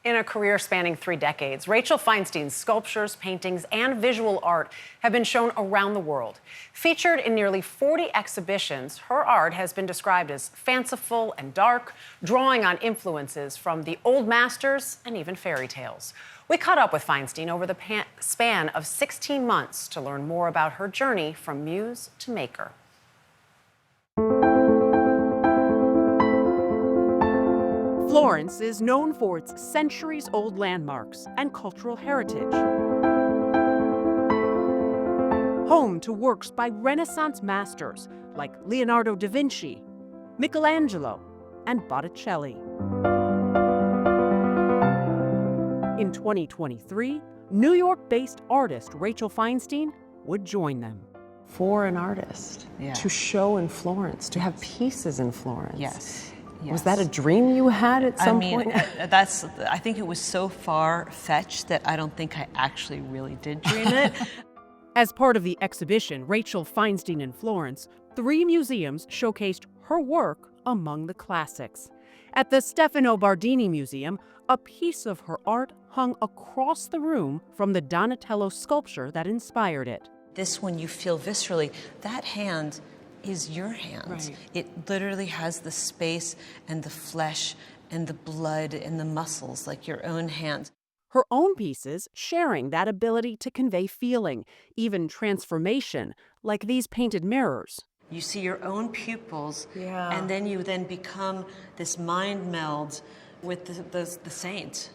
In a career spanning 3 decades, Rachel Feinstein's sculptures, paintings, and visual art have been shown around the world. Featured in nearly 40 exhibitions, her art has been described as fanciful and dark, drawing on influences from the old masters and even fairy tales. We caught up with Feinstein over the span of 16 months to learn more about her journey from muse to maker. Florence is known for its centuries-old landmarks and cultural heritage. Home to works by Renaissance masters like Leonardo da Vinci, Michelangelo, and Botticelli. In 2023, New York-based artist Rachel Feinstein would join them. For an artist to show in Florence, to have pieces in Florence. Yes. Was that a dream you had at some point? I think it was so far-fetched that I don't think I actually really did dream it. As part of the exhibition Rachel Feinstein in Florence, 3 museums showcased her work among the classics. At the Stefano Bardini Museum, a piece of her art hung across the room from the Donatello sculpture that inspired it. This one you feel viscerally. That hand is your hand. Right. It literally has the space and the flesh and the blood and the muscles like your own hand. Her own pieces sharing that ability to convey feeling, even transformation, like these painted mirrors. You see your own pupils, Yeah. and then you become this mind meld with the saint.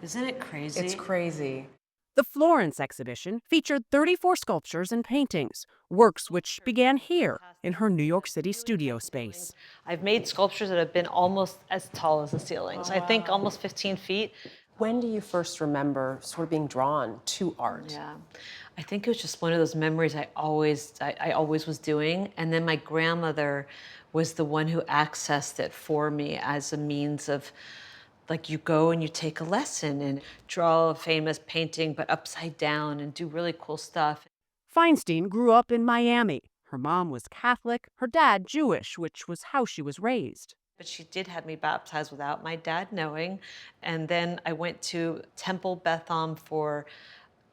Isn't it crazy? It's crazy. The Florence exhibition featured 34 sculptures and paintings, works which began here in her New York City studio space. I've made sculptures that have been almost as tall as the ceilings. I think almost 15 feet. When do you first remember sort of being drawn to art? Yeah, I think it was just one of those memories I always was doing. And then my grandmother was the one who accessed it for me as a means of, like, you go and you take a lesson and draw a famous painting but upside down and do really cool stuff. Feinstein grew up in Miami. Her mom was Catholic, her dad Jewish, which was how she was raised. But she did have me baptized without my dad knowing. And then I went to Temple Beth Am for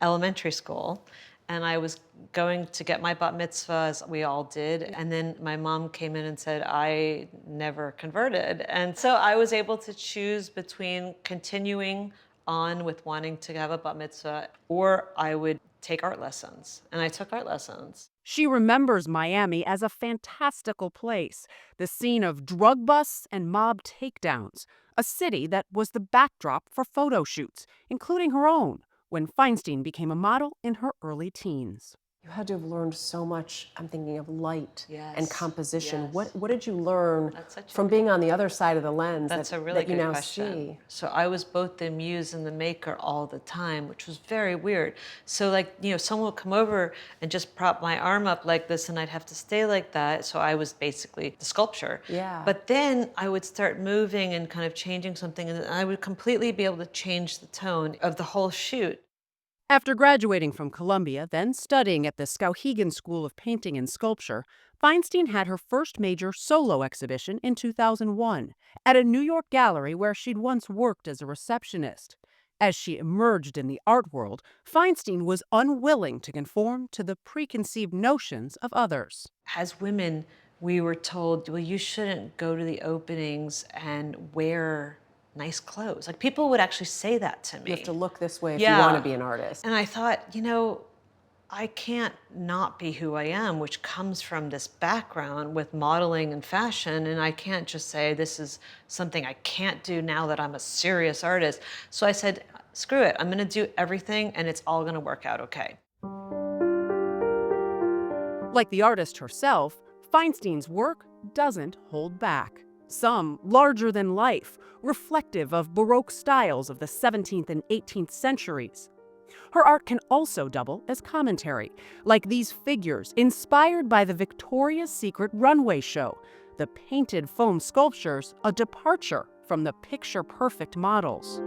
elementary school. And I was going to get my bat mitzvah, as we all did. And then my mom came in and said, I never converted. And so I was able to choose between continuing on with wanting to have a bat mitzvah, or I would take art lessons. And I took art lessons. She remembers Miami as a fantastical place, the scene of drug busts and mob takedowns, a city that was the backdrop for photo shoots, including her own, when Feinstein became a model in her early teens. You had to have learned so much, I'm thinking of light and composition. Yes. What did you learn from being on the other side of the lens That's that, a really that you good now question. see? So I was both the muse and the maker all the time, which was very weird. So, like, someone would come over and just prop my arm up like this, and I'd have to stay like that. So I was basically the sculpture. Yeah. But then I would start moving and kind of changing something, and I would completely be able to change the tone of the whole shoot. After graduating from Columbia, then studying at the Skowhegan School of Painting and Sculpture, Feinstein had her first major solo exhibition in 2001 at a New York gallery where she'd once worked as a receptionist. As she emerged in the art world, Feinstein was unwilling to conform to the preconceived notions of others. As women, we were told, well, you shouldn't go to the openings and wear nice clothes. Like, people would actually say that to me. You have to look this way if you want to be an artist. And I thought, I can't not be who I am, which comes from this background with modeling and fashion. And I can't just say this is something I can't do now that I'm a serious artist. So I said, screw it. I'm going to do everything and it's all going to work out okay. Like the artist herself, Feinstein's work doesn't hold back. Some larger than life, reflective of Baroque styles of the 17th and 18th centuries. Her art can also double as commentary, like these figures inspired by the Victoria's Secret runway show, the painted foam sculptures, a departure from the picture-perfect models.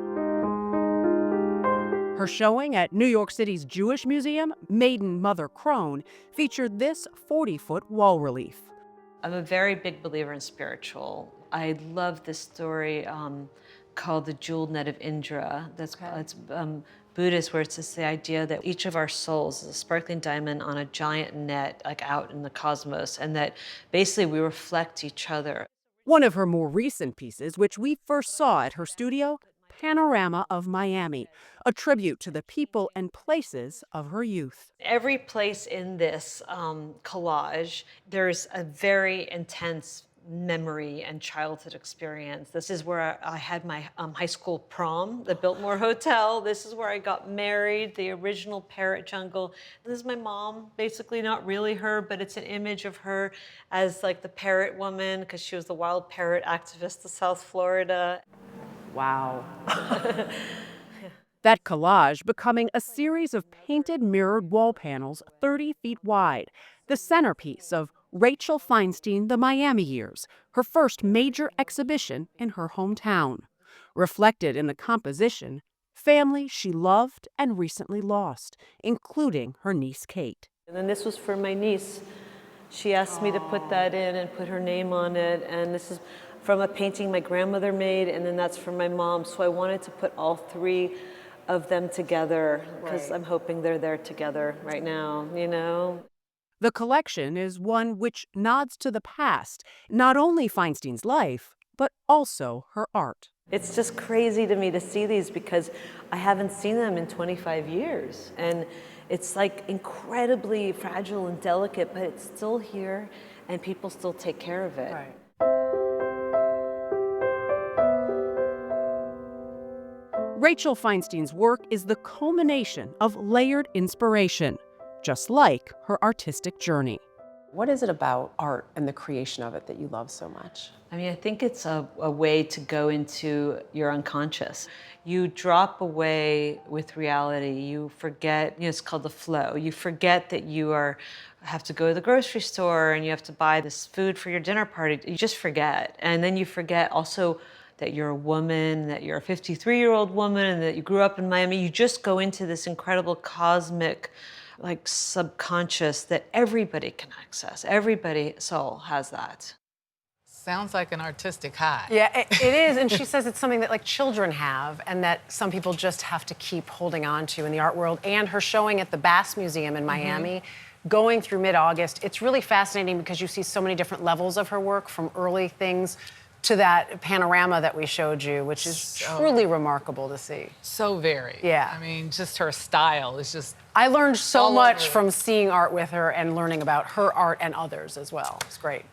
Her showing at New York City's Jewish Museum, Maiden Mother Crone, featured this 40-foot wall relief. I'm a very big believer in spiritual. I love this story called the jeweled net of Indra. It's Buddhist, where it's just the idea that each of our souls is a sparkling diamond on a giant net, like out in the cosmos, and that basically we reflect each other. One of her more recent pieces, which we first saw at her studio, Panorama of Miami, a tribute to the people and places of her youth. Every place in this collage, there's a very intense memory and childhood experience. This is where I had my high school prom, the Biltmore Hotel. This is where I got married, the original Parrot Jungle. This is my mom, basically not really her, but it's an image of her as like the parrot woman, because she was the wild parrot activist of South Florida. Wow. That collage becoming a series of painted mirrored wall panels 30 feet wide, the centerpiece of Rachel Feinstein, The Miami Years, her first major exhibition in her hometown. Reflected in the composition, family she loved and recently lost, including her niece Kate. And then this was for my niece. She asked me to put that in and put her name on it. And this is from a painting my grandmother made, and then that's from my mom. So I wanted to put all three of them together, because I'm hoping they're there together right now, you know? The collection is one which nods to the past, not only Feinstein's life, but also her art. It's just crazy to me to see these, because I haven't seen them in 25 years. And it's like incredibly fragile and delicate, but it's still here and people still take care of it. Right. Rachel Feinstein's work is the culmination of layered inspiration, just like her artistic journey. What is it about art and the creation of it that you love so much? I mean, I think it's a way to go into your unconscious. You drop away with reality. You forget, it's called the flow. You forget that have to go to the grocery store and you have to buy this food for your dinner party. You just forget. And then you forget also that you're a woman, that you're a 53-year-old woman, and that you grew up in Miami. You just go into this incredible cosmic, like subconscious that everybody can access. Everybody's soul has that. Sounds like an artistic high. Yeah, it is. And she says it's something that like children have and that some people just have to keep holding on to in the art world. And her showing at the Bass Museum in Miami, going through mid-August, it's really fascinating because you see so many different levels of her work, from early things to that panorama that we showed you, which is truly remarkable to see. So very. Yeah. I mean, just her style is just... I learned so all much over. from seeing art with her and learning about her art and others as well. It's great.